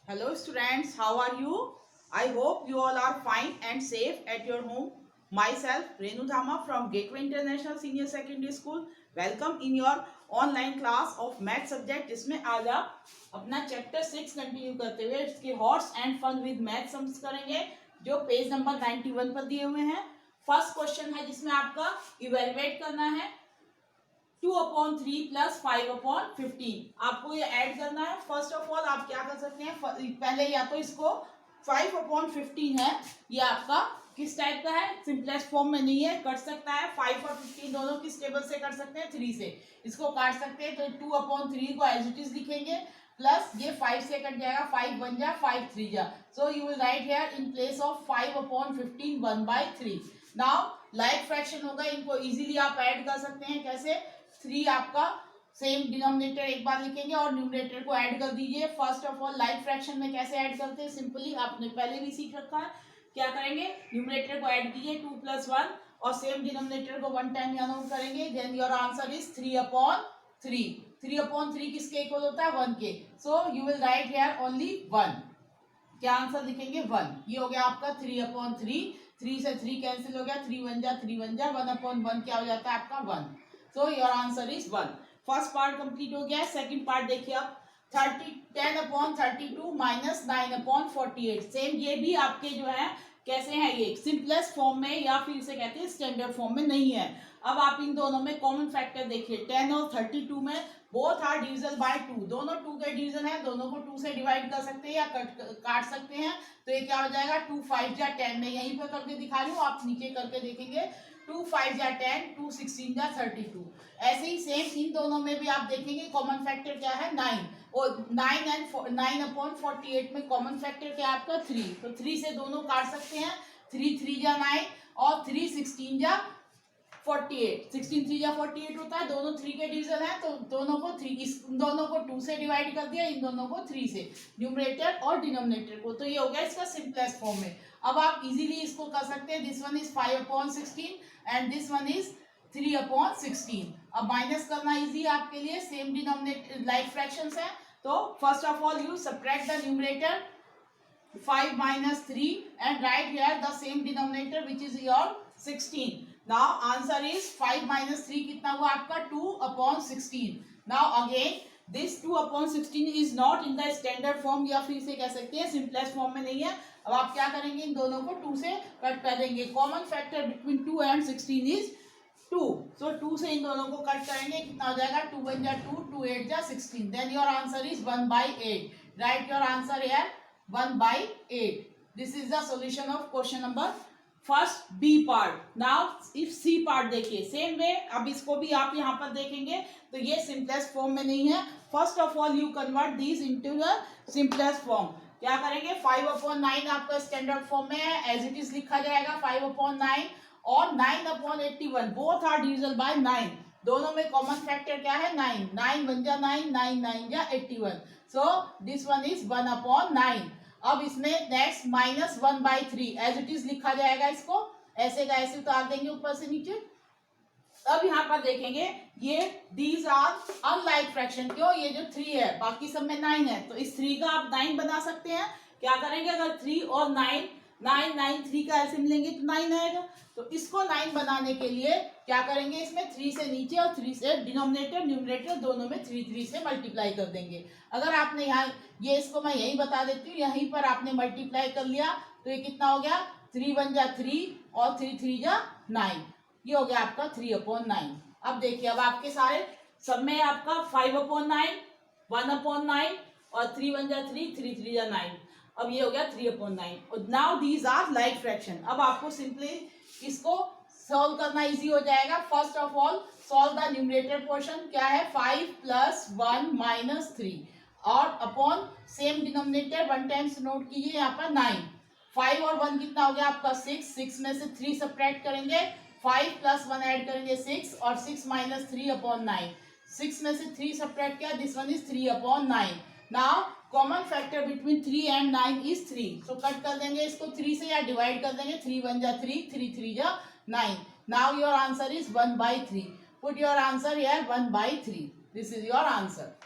Hello students, how are you? I hope you all are fine and safe at your home. Myself Renu Dhama from Gateway International Senior Secondary School. Welcome in your online class of math subject जिसमें आज आप अपना chapter 6 continue करते हुए इसके horse and fun with math sums करेंगे जो page number 91 पर दिए हुए हैं। फर्स्ट क्वेश्चन है जिसमें आपका इवेलुएट करना है 2/3 प्लस 5/15 आपको ये ऐड करना है। फर्स्ट ऑफ ऑल आप क्या कर सकते हैं, पहले या तो इसको 5/15 है, ये आपका किस टाइप का है, सिंपलेस्ट फॉर्म में नहीं है, कट सकता है। 5 और 15 दोनों किस टेबल से कट सकते हैं, 3 से। इसको काट सकते हैं तो 2/3 को एज इट इज लिखेंगे, प्लस ये 5 से कट जाएगा, 5 1 जा 5 3 जा, so you will write here in place of 5/15 1/3। Now like fraction होगा, इनको इजीली आप ऐड कर सकते हैं। कैसे, 3 आपका सेम डिनोमिनेटर एक बार लिखेंगे और न्यूमरेटर को ऐड कर दीजिए। First of all like fraction में कैसे ऐड करते हैं, सिंपली आपने पहले भी सीख रखा है। क्या करेंगे, न्यूमरेटर को ऐड कीजिए 2 + 1 और सेम डिनोमिनेटर को 1 टाइम यहाँ नोट करेंगे। Then your answer is 3/3। 3/3 किसके इक्वल होता है, 1 के। So you will write here only 1। क्या आंसर लिखेंगे, 1। ये हो गया आपका 3/3। 3 से 3 कैंसिल हो गया, 3 1 जा 3 1 जा, 1/1 क्या हो जाता है आपका 1। So your answer is 1। First part complete हो गया है। सेकंड पार्ट देखिए आप, 10/32 माइनस 9/48। सेम ये भी आपके जो है कैसे है, ये सिंपलेस्ट फॉर्म में या फिर इसे कहते हैं स्टैंडर्ड फॉर्म में नहीं है। अब आप इन दोनों में कॉमन फैक्टर देखिए, 10 और 32 में बोथ आर डिविजन बाय 2, दोनों 2 के डिवीजन है, दोनों को 2 से डिवाइड कर सकते हैं या काट सकते हैं। तो ये क्या हो जाएगा, 2 5 जा 10। मैं यहीं पर करके दिखा रही हूँ, आप नीचे करके देखेंगे। 2 5 जा 10, 2 16 जा 32। ऐसे ही सेम इन दोनों में भी आप देखेंगे कॉमन फैक्टर क्या है, 9। और 9/48 में कॉमन फैक्टर क्या है आपका, 3। तो 3 से दोनों काट सकते हैं, 3 3 जा 9 और 3 16 जा 48। 16 3 जा 48 होता है, दोनों 3 के डिवीजन है, तो दोनों को 3, इस दोनों को 2 से डिवाइड कर दिया, इन दोनों को 3 से, न्यूमरेटर और डिनोमिनेटर को। तो ये हो गया इसका सिंपलेस्ट फॉर्म में। अब आप इजीली इसको कर सकते हैं, this one is 5/16 and this one is 3/16। अब माइनस करना इजी है आपके लिए, सेम डिनोमिनेटर लाइक फ्रैक्शंस है। तो first of all you subtract the numerator 5 minus 3 and write here the same denominator which is your 16. Now answer is 5 minus 3 कितना हुआ आपका, 2/16. Now again this 2/16 is not in the standard form या फिर इसे कह सकते हैं सिंपलेस्ट फॉर्म में नहीं है। अब आप क्या करेंगे, इन दोनों को 2 से कट कर देंगे। Common factor between 2 and 16 is 2। सो 2 से इन दोनों को कट करेंगे, कितना हो जाएगा, 2 1 जा 2, 2 8 जा 16। Then your answer is 1/8। Write your answer here 1/8। This is the solution of question number first B part. Now if C part देखिए, सेम वे अब इसको भी आप यहाँ पर देखेंगे तो ये सिंपलेस्ट फॉर्म में नहीं है। First of all you convert this into the simplest form. क्या करेंगे, 5/9 आपका स्टैंडर्ड फॉर्म में है, एज इट इज लिखा जाएगा 5/9 और 9/81 बोथ आर डिविजिबल बाय 9। दोनों में कॉमन फैक्टर क्या है, 9। 9 1 जा 9, 9 9 जा 81। So this one is 1/9। अब इसमें नेक्स्ट -1/3 एज इट इज लिखा जाएगा, इसको ऐसे का ऐसे उतार देंगे ऊपर से नीचे। अब यहाँ पर देखेंगे ये दीज आर अनलाइक फ्रैक्शन। क्यों, ये जो 3 है बाकी सब में 9 है, तो इस 3 का आप 9 बना सकते हैं। क्या करेंगे, अगर 3 और 9 9 9 3 का ऐसे मिलेंगे तो 9 आएगा। तो इसको 9 बनाने के लिए क्या करेंगे, इसमें 3 से नीचे और 3 से डिनोमिनेटर न्यूमरेटर दोनों में 3 3 से मल्टीप्लाई कर देंगे। अगर आपने यहाँ ये इसको मैं यही बता देती हूँ, यहीं पर आपने मल्टीप्लाई कर लिया तो ये कितना हो गया, 3 1 जा 3 और 3 3 जा 9। ये हो गया आपका 3/9। अब देखिए, अब आपके सारे सब में आपका 5/9 1/9 और 3 1 जा 3 3 3 जा 9। अब ये हो गया 3/9। Now these are like fraction. अब आपको सिंपली इसको सॉल्व करना इजी हो जाएगा। First of all solve the numerator portion. क्या है, 5 + 1 - 3 और upon same denominator 1 times note कीजिए यहाँ पर 9। 5 और 1 कितना हो गया आपका 6। 6 में से 3 सब्ट्रैक्ट करेंगे, 5 + 1 ऐड करेंगे 6 और 6 - 3/9। 6 में से 3 सब्ट्रैक्ट किया, this one is 3/9। Now common factor between 3 and 9 is 3। So cut कर देंगे इसको 3 से या डिवाइड कर देंगे, 3 1 जा 3, 3 3 जा 9। Now your answer is 1/3। Put your answer here 1/3। This is your answer.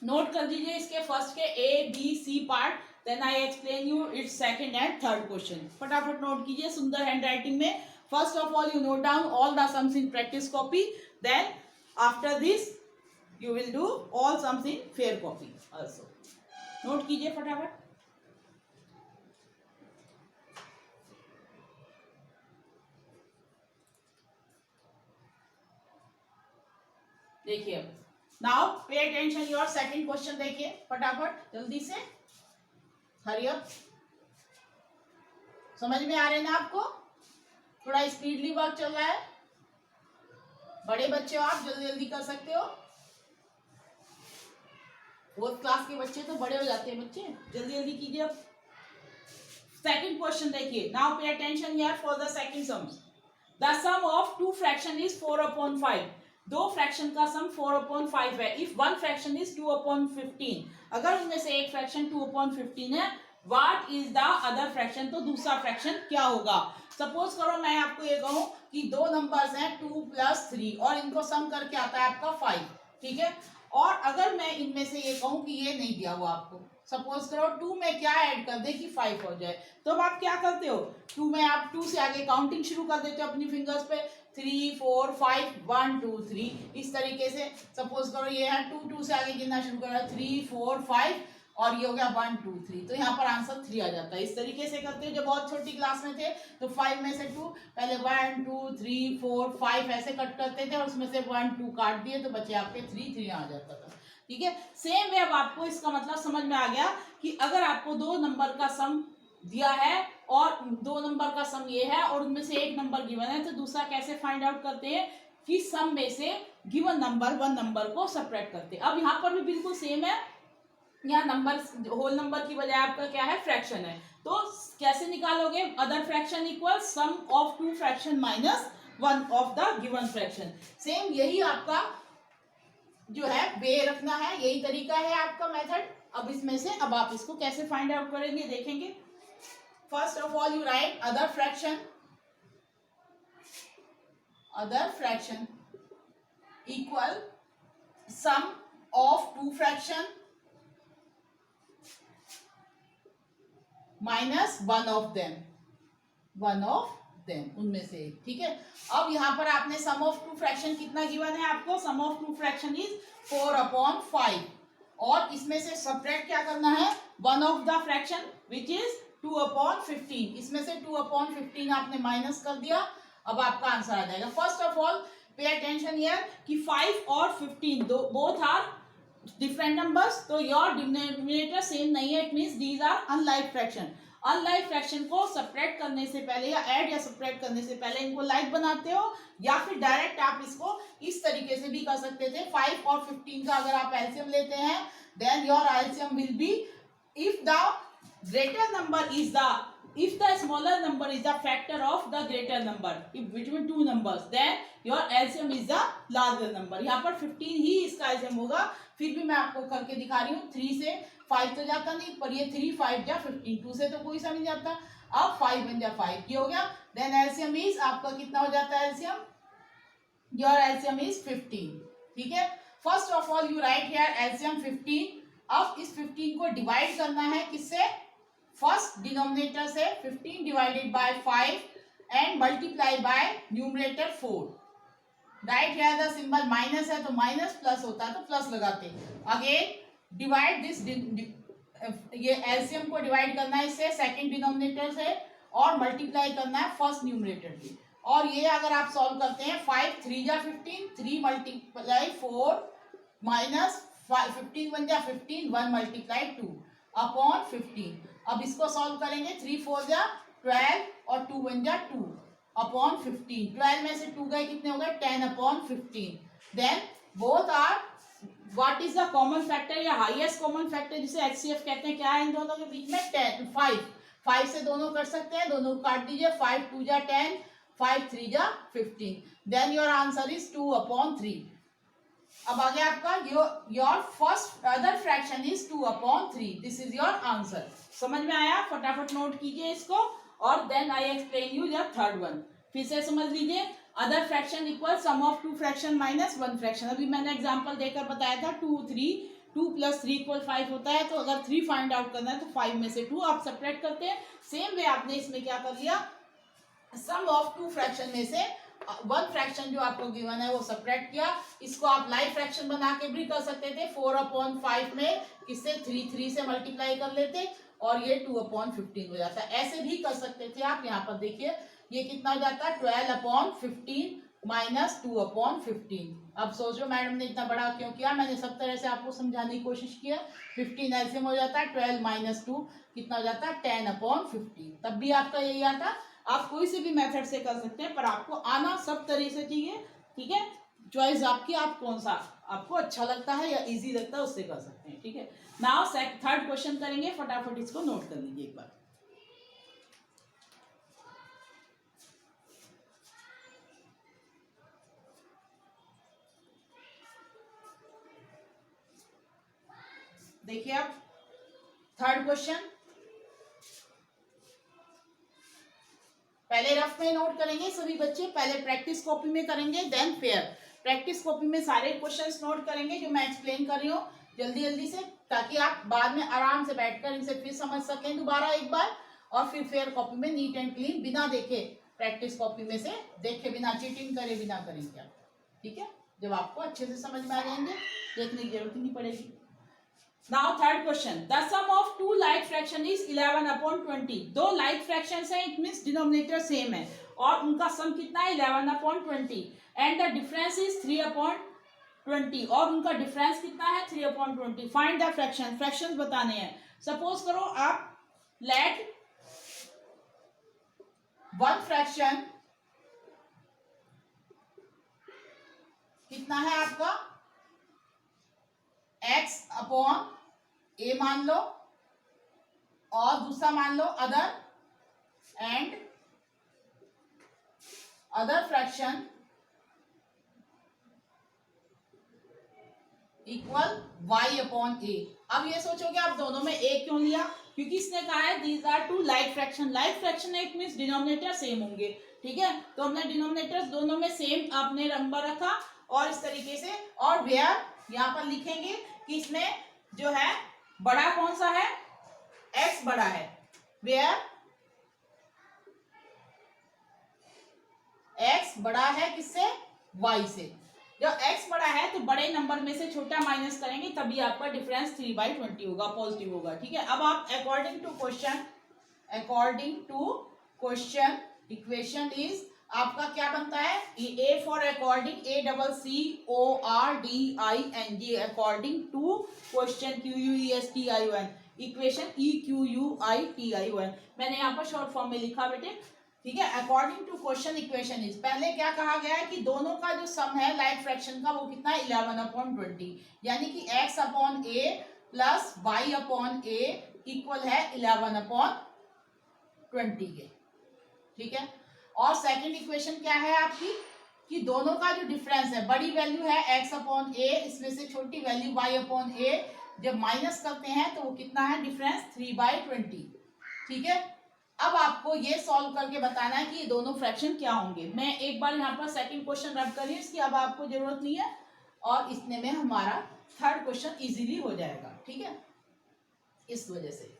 Note कर दीजिए इसके फर्स्ट के A B C part, then I explain you its second and third question. फटाफट नोट कीजिए सुंदर हैंड राइटिंग में। First of all you note down all the sums in practice copy, then after this you will do all sums in fair copy also. Note कीजिए फटाफट। देखिए अब now pay attention your second question, देखिए फटाफट जल्दी से, hurry up. समझ में आ रहे हैं ना आपको? थोड़ा स्पीडली वर्क चल रहा है, बड़े बच्चे हो आप, जल्दी जल्दी कर सकते हो। फोर्थ क्लास के बच्चे तो बड़े हो जाते हैं बच्चे, जल्दी जल्दी कीजिए। अब सेकंड क्वेश्चन देखिए, now pay attention here for the second sums. The sum of two fraction is 4/5। दो फ्रैक्शन का सम 4/5 है। इफ वन फ्रैक्शन इज 2/15, अगर उनमें से एक फ्रैक्शन 2/15 है, what is the other fraction, तो दूसरा फ्रैक्शन क्या होगा। सपोज करो मैं आपको ये कहूं कि दो नंबर्स हैं 2 + 3 और इनको सम करके आता है आपका 5, ठीक है। और अगर मैं इनमें से ये कहूं कि ये नहीं दिया हुआ आपको, सपोज करो 2 में क्या ऐड कर दे कि 5 हो जाए, तो अब आप क्या करते हो, 2 में आप 2 से आगे काउंटिंग शुरू कर देते हो अपनी फिंगर्स पे, 3 4 5 1 2 3 इस तरीके से। सपोज करो ये है 2 से आगे गिनना शुरू करा, 3 4 5 और ये हो गया 1 2 3, तो यहाँ पर आंसर 3 आ जाता है। इस तरीके से करते हो। जब बहुत छोटी क्लास में थे तो 5 में से 2 पहले 1 2 3 4 5 ऐसे कट करते थे और उसमें से 1 2 काट दिए तो बचे आपके 3 आ जाता था, ठीक है। सेम वे अब आपको इसका मतलब समझ में आ गया कि अगर आपको दो नंबर का सम दिया है और दो नंबर का सम ये है और उनमें से एक नंबर गिवन है, तो दूसरा कैसे फाइंड आउट करते हैं कि सम में से गिवन नंबर वन नंबर को सब्ट्रैक्ट करते हैं। अब यहाँ पर भी बिल्कुल सेम है, यहाँ नंबर होल नंबर की बजाय आपका क्या है, फ्रैक्शन है। तो कैसे निकालोगे, other fraction equal sum of two fraction minus one of the given fraction. Same यही आपका जो है वे रखना है, यही तरीका है आपका मेथड। अब इसमें से अब आप इसको कैसे फाइंड आउट करेंगे देखेंगे। First of all you write other fraction equal sum of two fraction minus one of them, उनमें से, ठीक है। अब यहाँ पर आपने सम ऑफ टू फ्रैक्शन कितना गिवन है आपको, sum of two fraction is 4/5 और इसमें से सब्ट्रैक्ट क्या करना है, one of the fraction which is 2/15। इसमें से 2/15 आपने माइनस कर दिया, अब आपका आंसर आ जाएगा। First of all pay attention here कि 5 और 15 दो बोथ आर डिफरेंट नंबर्स, तो योर डिनोमिनेटर सेम नहीं है, it means these are unlike fraction. Unlike fraction को सब्ट्रैक्ट करने से पहले या ऐड या सब्ट्रैक्ट करने से पहले इनको लाइक बनाते हो, या फिर डायरेक्ट आप इसको इस तरीके से भी कर सकते थे। 5 और 15 का अगर आप एलसीएम लेते हैं then your LCM will be if the greater number is the if the smaller number is the factor of the greater number, if between two numbers then your LCM is the larger number। यहाँ पर 15 ही इसका LCM होगा। फिर भी मैं आपको करके दिखा रही हूँ, 3 से 5 तो जाता नहीं, पर ये 3 5 जा 15, 2 से तो कोई सा नहीं जाता। अब 5 बन जा 5 ये हो गया, देन LCM इज आपका कितना हो जाता है, LCM योर LCM इज 15, ठीक है। First of all you right here LCM 15। अब इस 15 को डिवाइड करना है किससे, फर्स्ट डिनोमिनेटर से 15 divided by 5 and multiply by numerator 4। Right here the symbol minus है तो माइनस, प्लस होता है तो प्लस लगाते। अगेन डिवाइड दिस, ये एलसीएम को डिवाइड करना है इससे सेकंड डिनोमिनेटर से और मल्टीप्लाई करना है फर्स्ट न्यूमरेटर की। और ये अगर आप सॉल्व करते हैं 5 3 जा 15, 3 मल्टीप्लाई 4 माइनस 15 बन जा 15, 1 मल्टीप्लाई 2 अपॉन 15। अब इसको सॉल्व करेंगे, 3 4 जा 12 और 2 बन जा 2 अपॉन 15। 12 में से 2 गए कितने हो गए, 10/15। Then both are what is the common factor या हाईएस्ट कॉमन फैक्टर जिसे एचसीएफ कहते हैं, क्या है इन दोनों के बीच में, 10 5 से दोनों कर सकते हैं, दोनों को काट दीजिए, 5 2 जा 10, 5 3 जा 15। Then your answer is 2/3। अब आ गया आपका your first other fraction is 2/3, this is your answer. समझ में आया, फटाफट नोट कीजिए इसको और then I explain you your third one. फिर से समझ लीजिए, other fraction equal sum of two fraction minus one fraction. अभी मैंने एग्जांपल देकर बताया था 2 3 2 + 3 = 5 होता है। तो अगर 3 फाइंड आउट करना है तो 5 में से 2 आप सब्ट्रैक्ट करते हैं। सेम वे आपने इसमें क्या कर लिया, सम ऑफ 2 फ्रैक्शन में से 1 फ्रैक्शन जो आपको गिवन है वो सब्ट्रैक्ट किया। इसको आप लाइव फ्रैक्शन बना के भी कर सकते थे। 4/5 में किससे 3 से मल्टीप्लाई कर लेते और ये 2/15 हो जाता। ऐसे भी कर सकते थे आप। यहाँ पर देखिए ये कितना हो जाता है, 12/15 माइनस 2/15। अब सोचो मैडम ने इतना बड़ा क्यों किया, मैंने सब तरह से आपको समझाने की कोशिश की है। 15 एलसीएम हो जाता है, 12 माइनस 2 कितना हो जाता है, 10/15। तब भी आपका यही आता। आप कोई से भी मेथड से कर सकते हैं, पर आपको आना सब तरह से चाहिए, ठीक है। चॉइस आपकी, आप कौन सा आपको अच्छा लगता है या इजी लगता है उससे कर सकते हैं, ठीक है। नाउ थर्ड क्वेश्चन करेंगे, फटाफट इसको नोट कर लीजिए एक बार। देखिए अब थर्ड क्वेश्चन पहले रफ में नोट करेंगे सभी बच्चे, पहले प्रैक्टिस कॉपी में करेंगे देन फेयर। प्रैक्टिस कॉपी में सारे क्वेश्चंस नोट करेंगे जो मैं एक्सप्लेन कर रही हूँ जल्दी जल्दी से, ताकि आप बाद में आराम से बैठकर इनसे फिर समझ सकें दोबारा एक बार। और फिर फेयर कॉपी में नीट एंड क्लीन बिना देखे, प्रैक्टिस कॉपी में से देखे बिना, चीटिंग करे बिना करेंगे आप, ठीक है। जब आपको अच्छे से समझ में आ जाएंगे देखने की जरूरत नहीं पड़ेगी। Now third question, the sum of two like fraction is 11/20। दो like fractions हैं, it means denominator same है और उनका सम कितना है 11/20 and the difference is 3/20 और उनका डिफरेंस कितना है 3/20। फाइंड द फ्रैक्शन, फ्रैक्शंस बताने हैं। सपोज करो आप लेट वन फ्रैक्शन कितना है आपका x/a मान लो और दूसरा मान लो other, and other fraction equal y/a। अब ये सोचोगे आप दोनों में a क्यों लिया, क्योंकि इसने कहा है these are two like fraction. Like fraction it means denominator same होंगे, ठीक है। तो हमने डिनोमिनेटर्स दोनों में सेम आपने नंबर रखा और इस तरीके से, और वेयर यहाँ पर लिखेंगे कि इसमें जो है बड़ा कौन सा है, x बड़ा है, वेयर x बड़ा है किससे, y से। जब x बड़ा है तो बड़े नंबर में से छोटा माइनस करेंगे तभी आपका डिफरेंस 3/20 होगा, पॉजिटिव होगा, ठीक है। अब आप according to question equation is आपका क्या बनता है, A for according, ACCORDING, according to question, QUESTION, equation EQUITION। मैंने यहाँ पर शॉर्ट फॉर्म में लिखा बेटे, ठीक है। According to question equation is, पहले क्या कहा गया है कि दोनों का जो सम है लाइक फ्रैक्शन का वो कितना है 11/20, यानी कि x/a प्लस y/a इक्वल है 11/20 के, ठीक है। और सेकंड इक्वेशन क्या है आपकी, कि दोनों का जो डिफरेंस है, बड़ी वैल्यू है x/a, इसमें से छोटी वैल्यू y/a, जब माइनस करते हैं तो वो कितना है डिफरेंस 3/20, ठीक है। अब आपको ये सॉल्व करके बताना है कि ये दोनों फ्रैक्शन क्या होंगे। मैं एक बार यहाँ पर सेकंड क्वेश्चन रब करी, इसकी अब आपको जरूरत नहीं है और इतने में हमारा थर्ड क्वेश्चन इजीली हो जाएगा, ठीक है। इस वजह से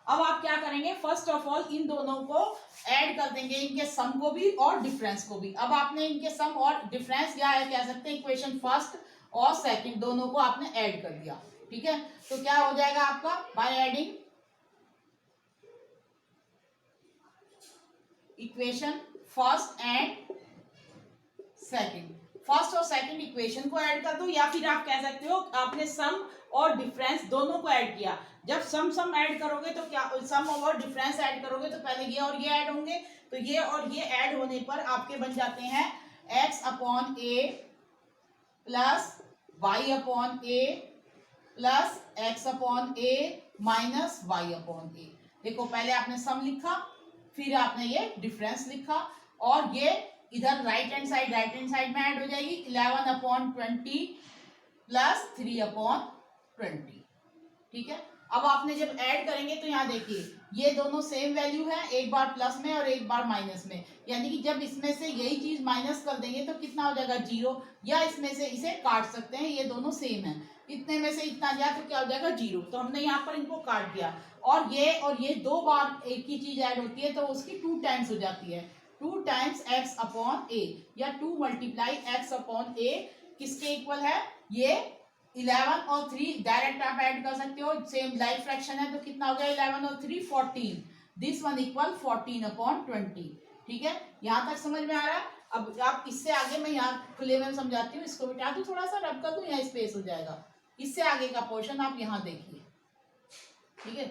अब आप क्या करेंगे, फर्स्ट ऑफ ऑल इन दोनों को ऐड कर देंगे, इनके सम को भी और डिफरेंस को भी। अब आपने इनके सम और डिफरेंस या कह सकते हैं इक्वेशन फर्स्ट और सेकंड दोनों को आपने ऐड कर दिया, ठीक है। तो क्या हो जाएगा आपका, by adding equation first and second, first और सेकंड इक्वेशन को ऐड कर दो, या फिर आप कह सकते हो आपने सम और डिफरेंस दोनों को ऐड किया। जब सम ऐड करोगे तो क्या, सम और डिफरेंस ऐड करोगे तो पहले ये और ये ऐड होंगे, तो ये और ये ऐड होने पर आपके बन जाते हैं x/a plus y/a plus x/a minus y/a। देखो पहले आपने सम लिखा, फिर आपने ये डिफरेंस लिखा, और ये इधर राइट हैंड साइड में ऐड हो जाएगी 11/20 प्लस 3/20, ठीक है। अब आपने जब ऐड करेंगे तो यहाँ देखिए ये दोनों सेम वैल्यू है, एक बार प्लस में और एक बार माइनस में, यानी कि जब इसमें से यही चीज माइनस कर देंगे तो कितना हो जाएगा 0, या इसमें से इसे काट सकते हैं, ये दोनों सेम है। इतने में से इतना गया तो क्या हो जाएगा 0, तो हमने यहाँ पर इनको काट दिया। और ये 2 बार एक ही चीज ऐड होती है तो उसकी 2 टाइम्स हो जाती है, 2 टाइम्स x अपॉन ए, या 2 मल्टीप्लाई x अपॉन ए किसके इक्वल है, ये 11 और 3 डायरेक्ट आप ऐड कर सकते हो, सेम लाइक फ्रैक्शन है, तो कितना हो गया 11 और 3 14, दिस वन इक्वल 14 अपॉन 20। ठीक है, यहाँ तक समझ में आ रहा है। अब आप इससे आगे मैं यहाँ खुले में समझाती हूँ, इसको बिठा दूँ, थोड़ा सा रब कर दूँ, यहाँ स्पेस हो जाएगा। इससे आगे का पोर्शन आप यहाँ देखिए। ठीक है,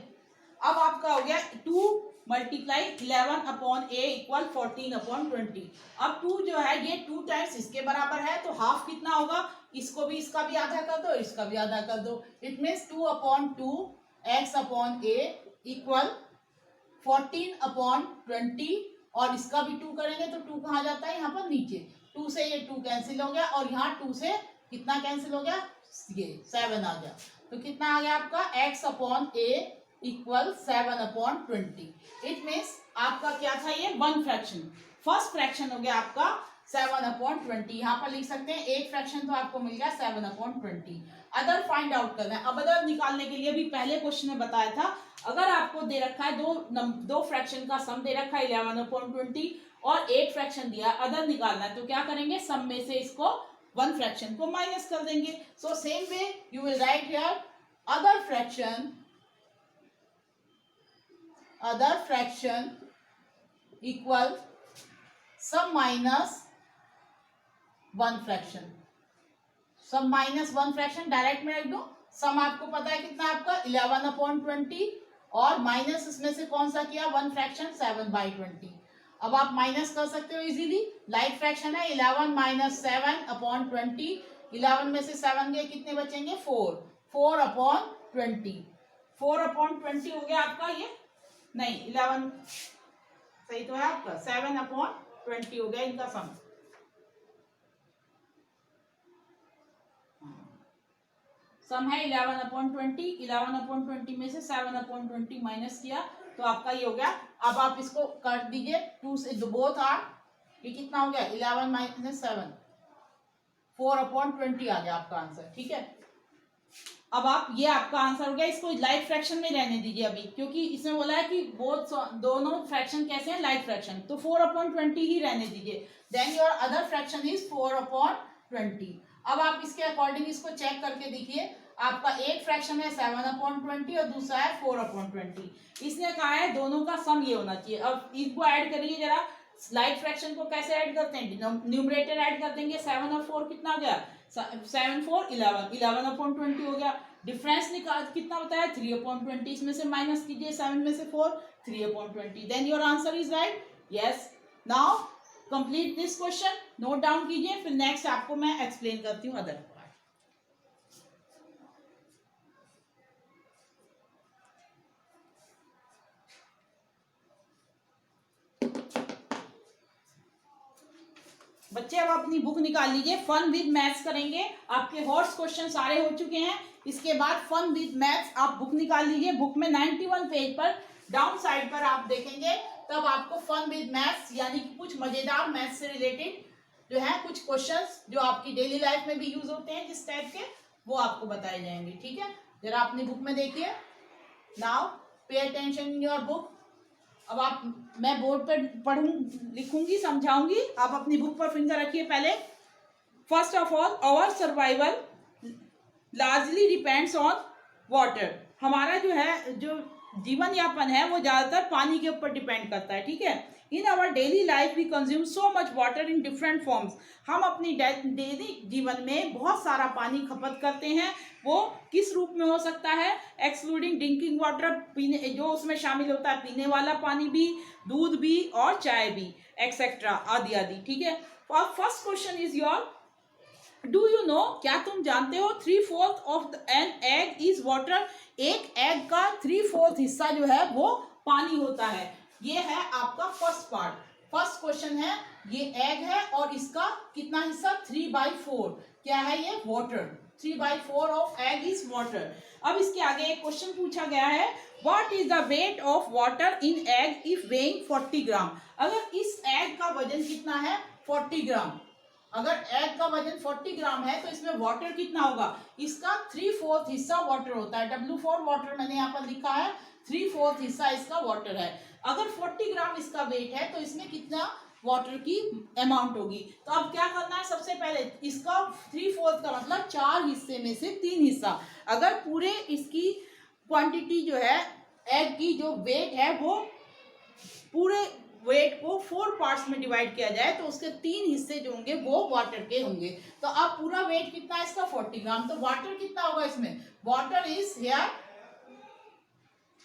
अब आपका हो गया 2 मल्टीप्लाई 11 अपॉन ए इक्वल 14 अपॉन 20। अब 2 जो है ये 2 टाइम्स इसके बराबर है, तो हाफ कितना होगा, इसको भी इसका भी आधा कर दो, इसका भी आधा कर दो। It means 2 upon 2 x upon A equal 14 upon 20, और इसका भी 2 करेंगे तो 2 कहाँ जाता है, यहाँ पर नीचे, 2 से ये 2 कैंसिल हो गया, और यहाँ 2 से कितना कैंसिल हो गया, ये 7 आ गया। तो कितना आ गया आपका x upon A equal 7 upon 20। It means आपका क्या था, ये 1 फ्रैक्शन, फर्स्ट फ्रैक्शन हो गया आपका 7 अपॉन 20। यहाँ पर लिख सकते हैं एक फ्रैक्शन तो आपको मिल गया 7 अपॉन 20। अदर फाइंड आउट करना है। अब अदर निकालने के लिए भी पहले क्वेश्चन में बताया था, अगर आपको दे रखा है दो फ्रैक्शन का सम दे रखा है 11 अपॉन 20 और 8 फ्रैक्शन दिया, अदर निकालना है, तो क्या करेंगे, सम में से इसको 1 फ्रैक्शन को माइनस कर देंगे। So same way you will write here other fraction equal sum minus 1 fraction, sum minus 1 fraction direct में रख दो। सम आपको पता है कितना आपका 11 अपॉन 20, और माइनस इसमें से कौन सा किया 1 फ्रैक्शन 7/20। अब आप माइनस कर सकते हो इजीली, लाइक फ्रैक्शन है 11 माइनस 7 अपॉन 20, 11 में से 7 गए कितने बचेंगे 4 अपॉन 20, 4 अपॉन 20 हो गया आपका, ये नहीं 11 सही तो है आपका, 7 अपॉन 20 हो गया इनका सम। सम है 11 अपॉन 20, 11 अपॉन 20 में से 7 अपॉन 20 माइनस किया तो आपका ये हो गया। अब आप इसको काट दीजिए, 2 से बोथ आर, ये कितना हो गया 11 माइनस 7, 4 अपॉन 20 आ गया आपका आंसर। ठीक है, अब आप ये आपका आंसर हो गया। इसको लाइक फ्रैक्शन में रहने दीजिए अभी, क्योंकि इसमें बोला है कि दोनों फ्रैक्शन कैसे हैं, लाइक फ्रैक्शन, तो 4 अपॉन 20 ही रहने दीजिए। Then your other fraction is 4 upon 20। अब आप इसके अकॉर्डिंग इसको चेक करके देखिए, आपका एक फ्रैक्शन है 7 अपॉन 20 और दूसरा है 4 अपॉन 20। इसने कहा है दोनों का सम ये होना चाहिए। अब इनको ऐड करिए जरा, लाइक फ्रैक्शन को कैसे ऐड करते हैं, न्यूमरेटर ऐड कर देंगे, 7 और 4 कितना हो गया 7 4 11, 11 अपॉन 20 हो गया। डिफरेंस निकाल कितना बताया 3 अपॉन 20, इसमें से माइनस कीजिए 7 में से 4, 3 upon 20, then your answer is right. Yes, now complete this question, note down कीजिए, फिर नेक्स्ट आपको मैं एक्सप्लेन करती हूँ अदर। बच्चे अब अपनी बुक निकाल लीजिए, फन विद मैथ्स करेंगे। आपके हॉट्स क्वेश्चन सारे हो चुके हैं, इसके बाद फन विद मैथ्स आप बुक निकाल लीजिए। बुक में 91 पेज पर डाउन साइड पर आप देखेंगे, तब आपको फन विद मैथ्स यानी कि कुछ मजेदार मैथ्स से रिलेटेड जो है कुछ क्वेश्चंस जो आपकी डेली लाइफ में भी यूज होते हैं जिस टाइप के, वो आपको बताए जाएंगे। ठीक है, जरा अपनी बुक में देखिए। Now pay attention in your book. अब आप, मैं बोर्ड पर पढ़ूं लिखूंगी समझाऊंगी, आप अपनी बुक पर फिंगर रखिए। पहले first of all our survival largely depends on water. हमारा जो है जो जीवन यापन है वो ज्यादातर पानी के ऊपर डिपेंड करता है। ठीक है, in our daily life we consume so much water in different forms. हम अपनी डेली जीवन में बहुत सारा पानी खपत करते हैं। वो किस रूप में हो सकता है, एक्सक्लूडिंग ड्रिंकिंग वाटर, पीने जो उसमें शामिल होता है, पीने वाला पानी भी, दूध भी और चाय भी, एक्सेट्रा आदि आदि। ठीक है, first question is your, do you know, क्या तुम जानते हो 3/4 of an egg is water. एक एग का 3/4 हिस्सा जो है वो पानी होता है। ये है आपका फर्स्ट पार्ट। फर्स्ट क्वेश्चन है, ये एग है और इसका कितना हिस्सा 3/4 क्या है, ये water. 3/4 of egg is water. अब इसके आगे एक क्वेश्चन पूछा गया है, what is the weight of water in egg if weighing 40 ग्राम। अगर इस एग का वजन कितना है 40 ग्राम, अगर एग का वजन 40 ग्राम है तो इसमें वाटर कितना होगा, इसका 3/4 हिस्सा वाटर होता है। W4 वाटर मैंने यहाँ पर लिखा है, 3/4 हिस्सा इसका वाटर है। अगर 40 ग्राम इसका वेट है तो इसमें कितना वाटर की अमाउंट होगी। तो अब क्या करना है, सबसे पहले इसका 3/4 का मतलब 4 हिस्से में से 3 हिस्सा। अगर पूरे इसकी क्वांटिटी जो है एग की जो वेट है वो पूरे वेट को 4 पार्ट्स में डिवाइड किया जाए तो उसके 3 हिस्से जो होंगे वो वाटर के होंगे। तो अब पूरा वेट कितना है इसका 40 ग्राम। तो वाटर कितना होगा इसमें, वाटर इज हियर,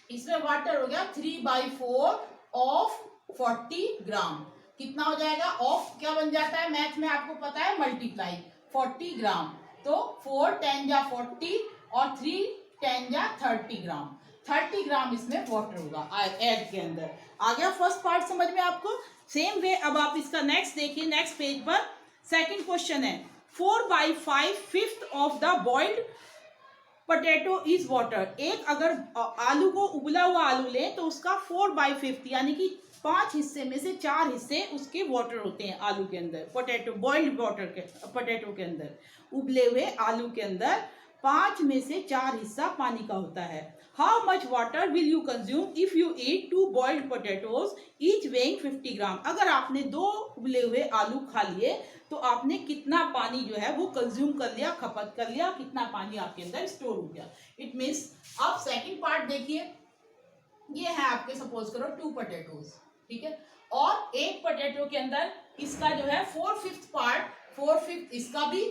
इसमें वाटर हो गया 3/4 ऑफ 40 ग्राम। कितना हो जाएगा, ऑफ क्या बन जाता है मैथ में आपको पता है, मल्टीप्लाई 40 ग्राम। तो 4 10 जा 40 और 3 10 जा 30 ग्राम। 30 ग्राम इसमें वाटर होगा एग के अंदर। आ गया फर्स्ट पार्ट समझ में आपको। सेम वे अब आप इसका नेक्स्ट देखिए, नेक्स्ट पेज पर सेकंड क्वेश्चन है 4/5 fifth of the boiled potato is water. एक अगर आलू को उबला हुआ आलू ले तो उसका 4/5 यानी कि 5 हिस्से में से 4 हिस्से उसके वाटर होते हैं आलू के अंदर, पोटैटो बॉइल्ड वाटर के पोटैटो के अंदर, उबले हुए आलू के अंदर 5 में से 4 हिस्सा पानी का होता है। How much water will you consume if you eat 2 boiled potatoes each weighing 50 ग्राम। अगर आपने 2 उबले हुए आलू खा लिए तो आपने कितना पानी जो है वो कंज्यूम कर लिया, खपत कर लिया, कितना पानी आपके अंदर स्टोर हो गया। इट मीन्स आप सेकंड पार्ट देखिए, ये है आपके सपोज करो 2 पोटैटोज, ठीक है, और एक पोटैटो के अंदर इसका जो है 4/5 पार्ट, 4/5 इसका भी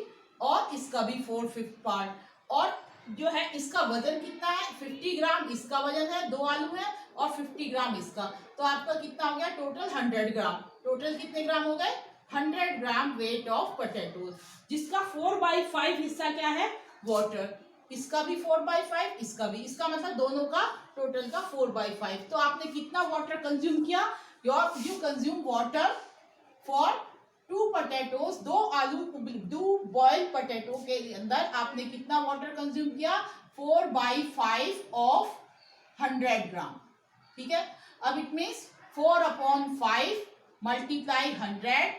और इसका भी 4/5 पार्ट, और जो है इसका वजन कितना है 50 ग्राम इसका वजन है, 2 आलू है और 50 ग्राम इसका। तो आपका कितना हो गया टोटल 100 ग्राम। टोटल कितने ग्राम हो गए 100 ग्राम वेट ऑफ पोटैटोज, जिसका 4/5 हिस्सा क्या है वाटर। इसका भी 4/5 इसका भी, इसका मतलब दोनों का टोटल का 4/5। तो आपने कितना वाटर कंज्यूम किया, you consume water for 2 potatoes, 2 आलू 2 बॉइल्ड पोटैटो के अंदर आपने कितना वाटर कंज्यूम किया 4/5 ऑफ 100 ग्राम, ठीक है। अब इट मीन्स 4/5 मल्टीप्लाई 100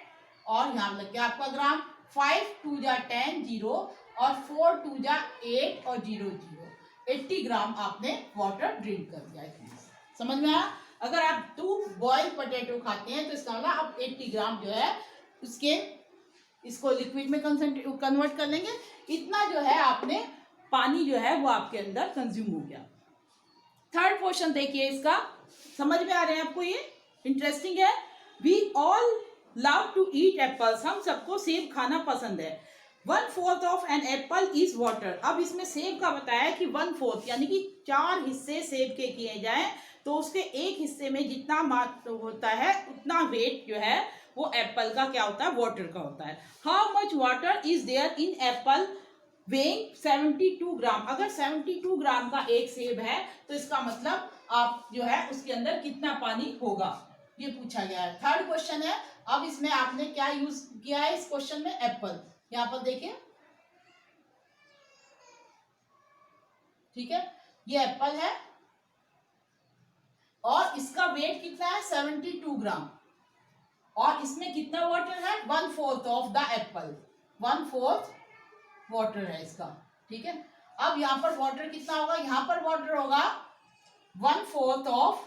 और यहाँ लग गया आपका ग्राम, 5 2 जा 10 0 और 4 2 जा 8 और 0 0, 80 ग्राम आपने वाटर ड्रिंक कर दिया। समझ में आया। अगर आप 2 बॉइल्ड पोटैटो खाते हैं तो इसका मतलब आप 80 ग्राम जो है उसके इसको लिक्विड में कन्वर्ट कर लेंगे। इतना जो है आपने पानी जो है वो आपके अंदर कंज्यूम हो गया। थर्ड क्वेश्चन देखिए, इसका समझ में आ रहे हैं आपको, ये इंटरेस्टिंग है। We all love to eat apples, हम सबको सेब खाना पसंद है। 1/4 of an apple is water. अब इसमें सेब का बताया कि 1/4 यानी कि 4 हिस्से सेब के किए जाएं तो उसके एक हिस्से में जितना मात्रा होता है उतना वेट जो है वो एप्पल का क्या होता है वाटर का होता है। How much water is there in apple weighing 72 gram. अगर 72 ग्राम का एक सेब है तो इसका मतलब आप जो है उसके अंदर कितना पानी होगा, ये पूछा गया है। थर्ड क्वेश्चन है। अब इसमें आपने क्या यूज किया है इस क्वेश्चन में, एप्पल। यहाँ पर देखिए, ठीक है, ये एप्पल है और इसका वेट कितना है 72 ग्राम और इसमें कितना वाटर है 1/4 ऑफ द एप्पल, 1/4 वाटर है इसका, ठीक है। अब यहाँ पर वाटर कितना होगा, यहाँ पर वाटर होगा 1/4 ऑफ,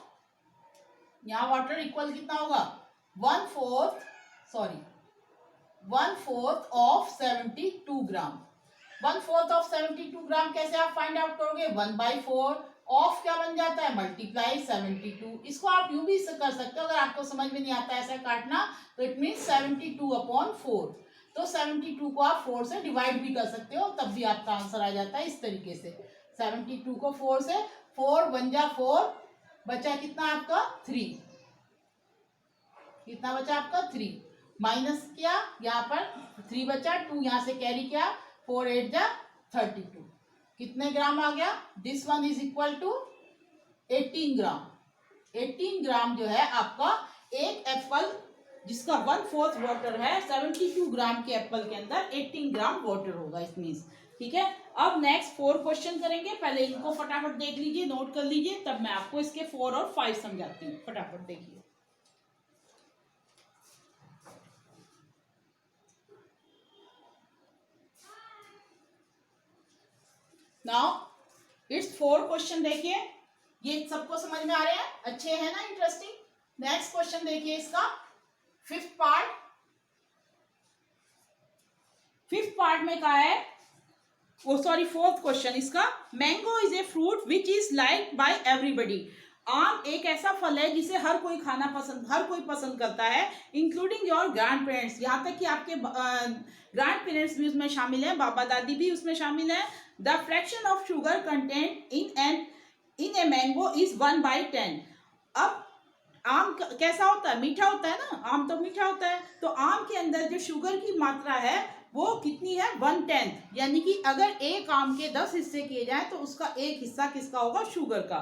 यहाँ वाटर इक्वल कितना होगा 1/4 ऑफ 72 ग्राम। 1/4 ऑफ 72 ग्राम कैसे आप फाइंड आउट करोगे, 1/4 ऑफ क्या बन जाता है मल्टीप्लाई 72। इसको आप यूं भी कर सकते हो, अगर आपको समझ में नहीं आता ऐसा काटना तो इट मीन 72/4। तो 72 को आप 4 से डिवाइड भी कर सकते हो, तब भी आपका आंसर आ जाता है इस तरीके से। 72 को 4 से, 4 1 जा 4, बचा कितना आपका 3, कितना बचा आपका 3, माइनस किया यहाँ पर 3 बचा, 2 यहाँ से कैरी किया, 4 8 जा 32, कितने ग्राम आ गया, this one is equal to 18 gram. 18 gram जो है आपका एक एप्पल जिसका 1/4 वाटर है, 72 ग्राम के एप्पल के अंदर 18 ग्राम वाटर होगा इस मीन्स, ठीक है। अब नेक्स्ट 4 क्वेश्चन करेंगे, पहले इनको फटाफट देख लीजिए, नोट कर लीजिए, तब मैं आपको इसके 4 और 5 समझाती हूँ। फटाफट देखिए। नाउ इट्स 4 क्वेश्चन देखिए, ये सबको समझ में आ रहे हैं, अच्छे हैं ना, इंटरेस्टिंग। नेक्स्ट क्वेश्चन देखिए इसका फिफ्थ पार्ट में कहा है, फोर्थ क्वेश्चन इसका, mango is a fruit which is like by everybody. आम एक ऐसा फल है जिसे हर कोई पसंद करता है, इंक्लूडिंग योर ग्रैंड पेरेंट्स, यहाँ तक कि आपके ग्रैंड पेरेंट्स भी उसमें शामिल हैं, बाबा दादी भी उसमें शामिल हैं। The fraction of sugar content in a mango is 1/10। अब आम कैसा होता है, मीठा होता है ना, आम तो मीठा होता है, तो आम के अंदर जो शुगर की मात्रा है वो कितनी है, 1/10, यानी कि अगर एक आम के 10 हिस्से किए जाए तो उसका एक हिस्सा किसका होगा, शुगर का।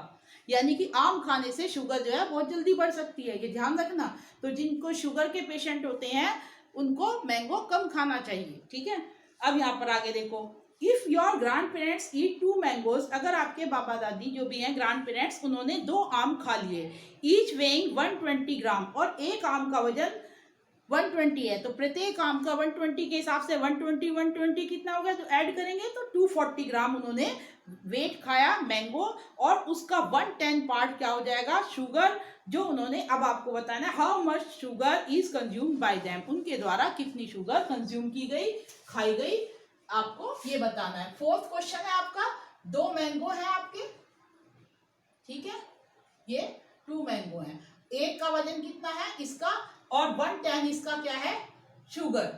यानी कि आम खाने से शुगर जो है बहुत जल्दी बढ़ सकती है, ये ध्यान रखना। तो जिनको शुगर के पेशेंट होते हैं उनको मैंगो कम खाना चाहिए, ठीक है। अब यहाँ पर आगे देखो, if your grand parents eat 2 mangoes, अगर आपके बाबा दादी जो भी हैं ग्रैंड पेरेंट्स, उन्होंने 2 आम खा लिए, ईच वेइंग 120 ग्राम, और एक आम का वजन 120 है, तो प्रत्येक आम का 120 के हिसाब से 120 कितना हो गया, तो ऐड करेंगे तो 240 ग्राम उन्होंने वेट खाया मैंगो, और उसका 1/10 पार्ट क्या हो जाएगा, शुगर, जो उन्होंने अब आपको बताना है how much sugar is consumed by them, उनके द्वारा कितनी शुगर कंज्यूम की गई, खाई गई, आपको ये बताना है। फोर्थ क्वेश्चन है आपका, 2 मैंगो है आपके, ठीक है, ये 2 मैंगो है, एक का वजन कितना है इसका, और 1/10 इसका क्या है, शुगर।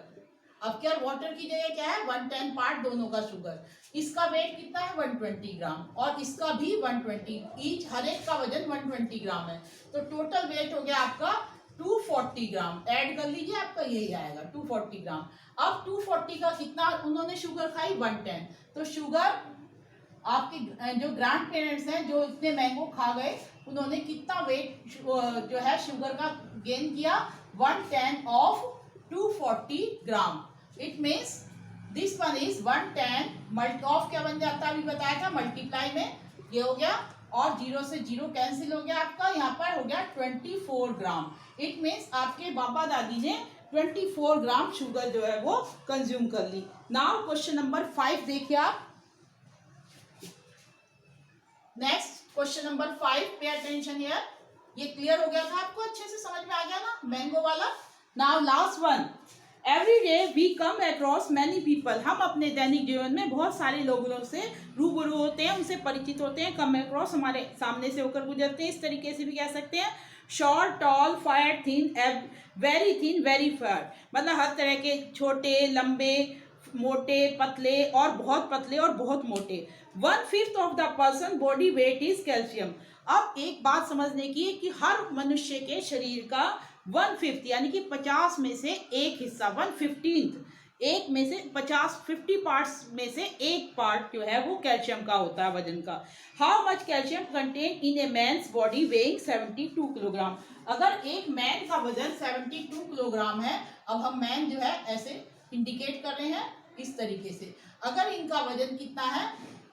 अब क्या वाटर की जगह क्या है, 1/10 पार्ट दोनों का शुगर, इसका वेट कितना है 120 ग्राम, और इसका भी 120, ईच हर एक का वजन 120 ग्राम है, तो टोटल वेट हो गया आपका 240 ग्राम, ऐड कर लीजिए, आपका यही आएगा 240 ग्राम। अब 240 का कितना उन्होंने शुगर खाई, 110, तो शुगर आपके जो ग्रैंड पेरेंट्स हैं जो इतने मैंगो खा गए, उन्होंने कितना वेट जो है शुगर का गेन किया, 110 of 240 gram. It means this one is 110 multi of क्या बन जाता है, अभी बताया था, मल्टीप्लाई में ये हो गया, और 0 से 0 कैंसिल हो गया, आपका यहाँ पर हो गया 24 ग्राम। इट मीन्स आपके बाबा दादी ने 24 ग्राम शुगर जो है वो कंज्यूम कर ली। नाउ क्वेश्चन नंबर 5 देखिए आप, नेक्स्ट क्वेश्चन नंबर 5, पे अटेंशन हियर, ये क्लियर हो गया था आपको, अच्छे से समझ में आ गया ना मैंगो वाला। Now last one, every day we come across many people, हम अपने दैनिक जीवन में बहुत सारे लोगों से रूबरू होते हैं, उनसे परिचित होते हैं, कम अक्रॉस हमारे सामने से होकर गुजरते हैं, इस तरीके से भी कह सकते हैं, short, tall, fat, thin, very thin, very fat, मतलब हर तरह के, छोटे, लंबे, मोटे, पतले, और बहुत पतले, और बहुत मोटे। 1/5 of the person body weight is calcium. अब एक बात समझने की है कि हर मनुष्य के शरीर का 1/5 यानी कि 50 में से एक हिस्सा, 1/15, एक में से 50 पार्ट्स में से एक पार्ट जो है वो कैल्शियम का होता है, वजन का। How much calcium content in a man's body weighing 72 kilogram. अगर एक मैन का वजन 72 किलोग्राम है, अब हम मैन जो है ऐसे इंडिकेट कर रहे हैं इस तरीके से, अगर इनका वजन कितना है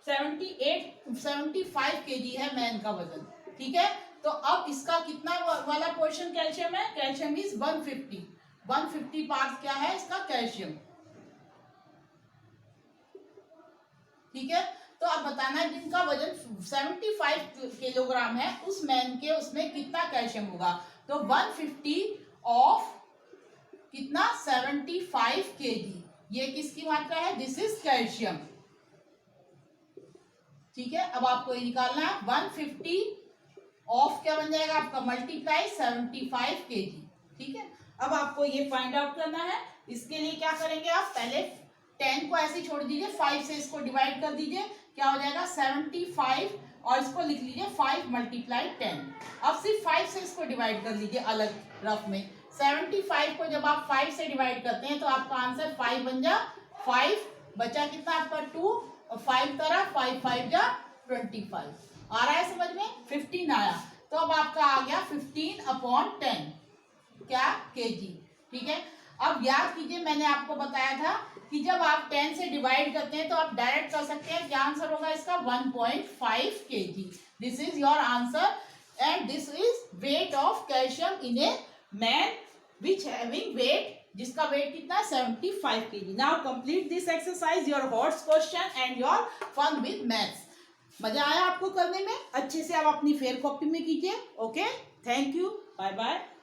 75 केजी है मैन का वजन, ठीक है, तो अब इसका कितना वाला पोर्शन कैल्शियम है, कैल्शियम इज 150 पार्ट क्या है इसका कैल्शियम, ठीक है। तो अब बताना है जिनका वजन 75 किलोग्राम है उस मैन के उसमें कितना कैल्शियम होगा, तो 150 ऑफ कितना 75 केजी, ये किसकी मात्रा है, दिस इज कैल्शियम, ठीक है। अब आपको ये निकालना है 150 ऑफ क्या बन जाएगा आपका, मल्टीप्लाई 75 केजी, ठीक है। अब आपको ये फाइंड आउट करना है, इसके लिए क्या करेंगे आप, पहले 10 को ऐसे छोड़ दीजिए, 5 से इसको डिवाइड कर दीजिए, क्या हो जाएगा 75, और इसको लिख लीजिए 5 × 10। अब सिर्फ 5 से इसको डिवाइड कर लीजिए अलग रफ में, 75 को जब आप 5 से डिवाइड करते हैं तो आपका आंसर 5 बन जा 5, बचा कितना आपका 2, और 5 तरह 5 5 जा 25, आ रहा है समझ में, 15 आया, तो अब आपका आ गया 15/10 क्या केजी, ठीक है। अब याद कीजिए मैंने आपको बताया था कि जब आप 10 से डिवाइड करते हैं तो आप डायरेक्ट कर सकते हैं, क्या आंसर होगा इसका 1.5 KG, this is your answer, and this is weight of calcium in a man which having weight जिसका वेट कितना 75 kg। Now complete this exercise, your HOTS question and your fun with maths. मजा आया आपको करने में? अच्छे से आप अपनी फेयर कॉपी में कीजिए। Okay, thank you, bye bye.